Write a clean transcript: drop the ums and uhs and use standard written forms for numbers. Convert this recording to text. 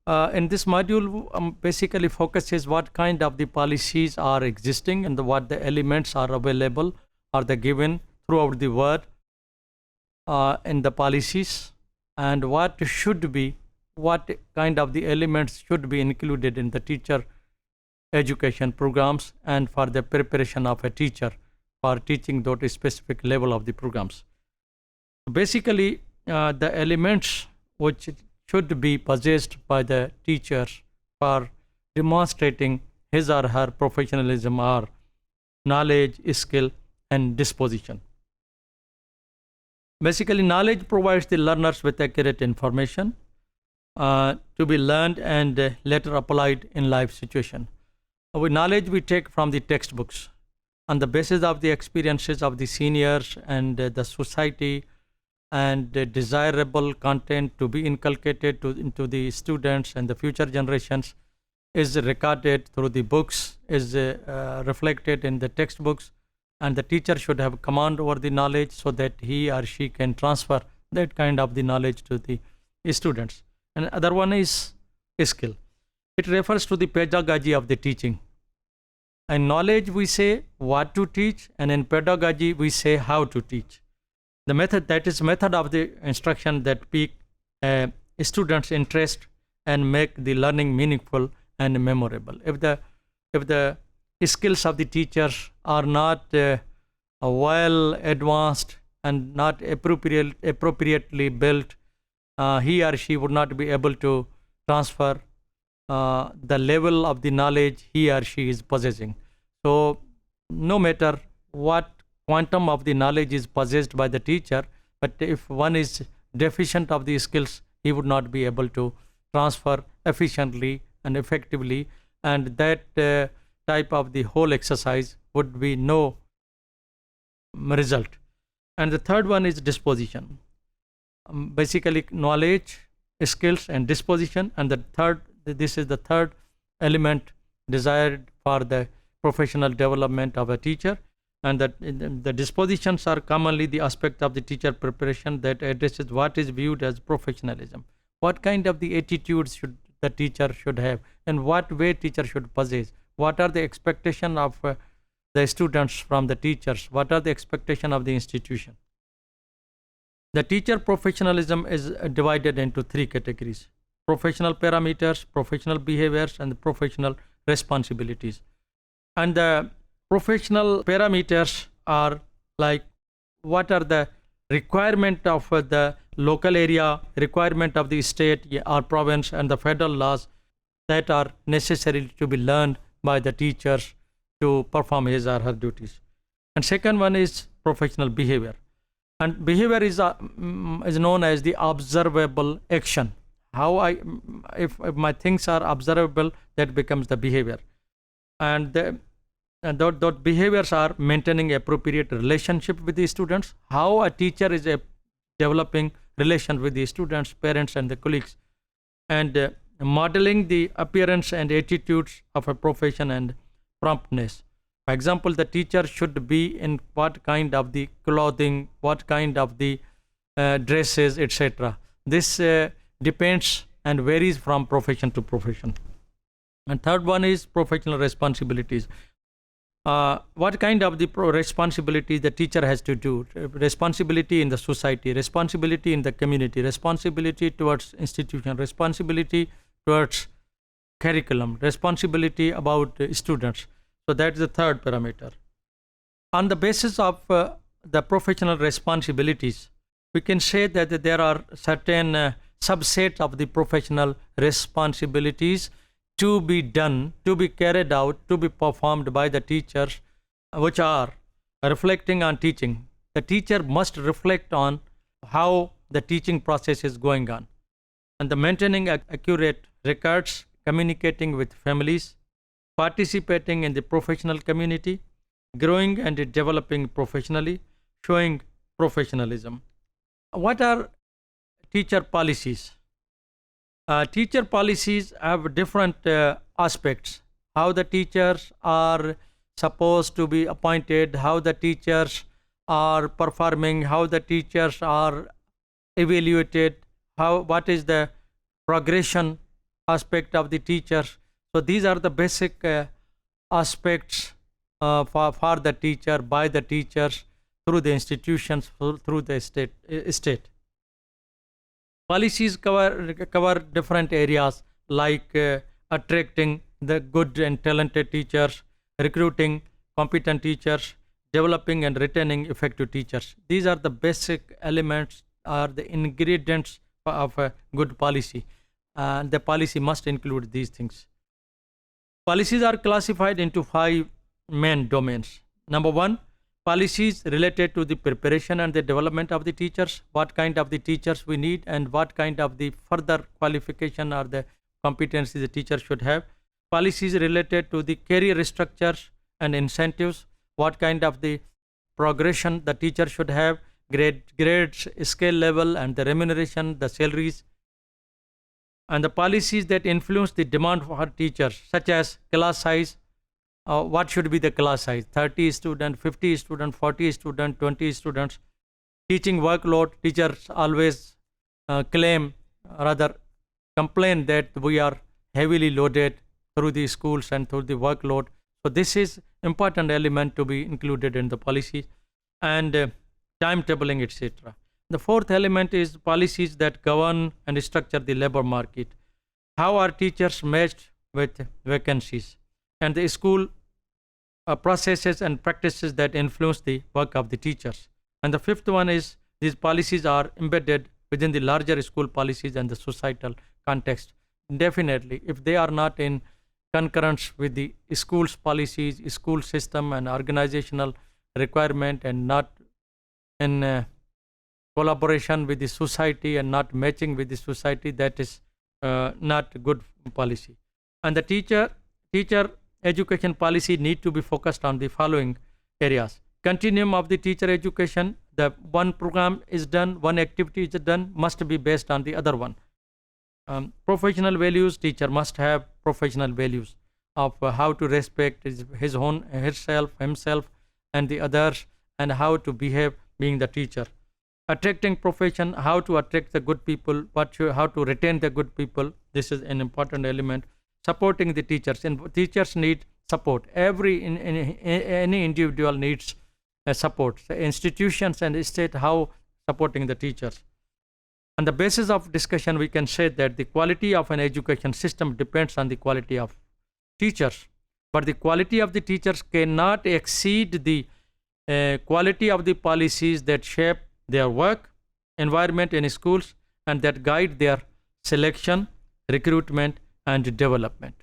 In this module, basically focuses what kind of the policies are existing and what the elements are available or the given throughout the world in the policies, and what kind of the elements should be included in the teacher education programs and for the preparation of a teacher for teaching those specific level of the programs. Basically, the elements which should be possessed by the teacher for demonstrating his or her professionalism are knowledge, skill, and disposition. Basically, knowledge provides the learners with accurate information to be learned and later applied in life situation. With knowledge we take from the textbooks on the basis of the experiences of the seniors and the society, and desirable content to be inculcated into the students and the future generations is recorded through the books, is reflected in the textbooks, and the teacher should have command over the knowledge so that he or she can transfer that kind of the knowledge to the students. And other one is skill. It refers to the pedagogy of the teaching. In knowledge we say what to teach, and in pedagogy we say how to teach. The method, that is method of the instruction that pique students' interest and make the learning meaningful and memorable. If the skills of the teachers are not well advanced and not appropriately built, he or she would not be able to transfer the level of the knowledge he or she is possessing. So no matter what quantum of the knowledge is possessed by the teacher, but if one is deficient of the skills, he would not be able to transfer efficiently and effectively, and that type of the whole exercise would be no result. And the third one is disposition. Basically knowledge, skills, and disposition, and this is the third element desired for the professional development of a teacher. And that the dispositions are commonly the aspect of the teacher preparation that addresses what is viewed as professionalism. What kind of the attitudes should the teacher should have, and what way teacher should possess. What are the expectation of the students from the teachers? What are the expectation of the institution? The teacher professionalism is divided into three categories: professional parameters, professional behaviors, and professional responsibilities. And the professional parameters are like what are the requirement of the local area, requirement of the state or province, and the federal laws that are necessary to be learned by the teachers to perform his or her duties. And second one is professional behavior. And behavior is known as the observable action. If my things are observable, that becomes the behavior. And those behaviors are maintaining appropriate relationship with the students, how a teacher is developing relation with the students, parents, and the colleagues, and modeling the appearance and attitudes of a profession and promptness. For example, the teacher should be in what kind of the clothing, what kind of the dresses, etc. This depends and varies from profession to profession. And third one is professional responsibilities. What kind of the responsibility the teacher has to do? Responsibility in the society, responsibility in the community, responsibility towards institution, responsibility towards curriculum, responsibility about students. So that's the third parameter. On the basis of the professional responsibilities, we can say that there are certain subsets of the professional responsibilities to be done, to be carried out, to be performed by the teachers, which are reflecting on teaching. The teacher must reflect on how the teaching process is going on, and the maintaining accurate records, communicating with families, participating in the professional community, growing and developing professionally, showing professionalism. What are teacher policies? Teacher policies have different aspects. How the teachers are supposed to be appointed, how the teachers are performing, how the teachers are evaluated, what is the progression aspect of the teachers. So these are the basic aspects for the teacher, by the teachers, through the institutions, through the state. Policies cover different areas like attracting the good and talented teachers, recruiting competent teachers, developing and retaining effective teachers. These are the basic elements, are the ingredients of a good policy. And the policy must include these things. Policies are classified into 5 main domains. Number 1, policies related to the preparation and the development of the teachers, what kind of the teachers we need and what kind of the further qualification or the competency the teacher should have. Policies related to the career structures and incentives, what kind of the progression the teacher should have, grades, skill level and the remuneration, the salaries. And the policies that influence the demand for teachers, such as class size, what should be the class size, 30 students, 50 students, 40 students, 20 students. Teaching workload, teachers always complain that we are heavily loaded through the schools and through the workload. So this is important element to be included in the policy, and timetabling, etc. The 4th element is policies that govern and structure the labor market. How are teachers matched with vacancies? And the school processes and practices that influence the work of the teachers. And the 5th one is these policies are embedded within the larger school policies and the societal context. Definitely, if they are not in concurrence with the school's policies, school system and organizational requirement, and not in collaboration with the society and not matching with the society, that is not good policy. And the teacher education policy need to be focused on the following areas. Continuum of the teacher education, the one program is done, one activity is done, must be based on the other one. Professional values, teacher must have professional values of how to respect his own, himself and the others, and how to behave being the teacher. Attracting profession, how to attract the good people, how to retain the good people, this is an important element. Supporting the teachers, and teachers need support. Any individual needs support. So institutions and state, how supporting the teachers. On the basis of discussion, we can say that the quality of an education system depends on the quality of teachers, but the quality of the teachers cannot exceed the quality of the policies that shape their work environment in schools and that guide their selection, recruitment and development.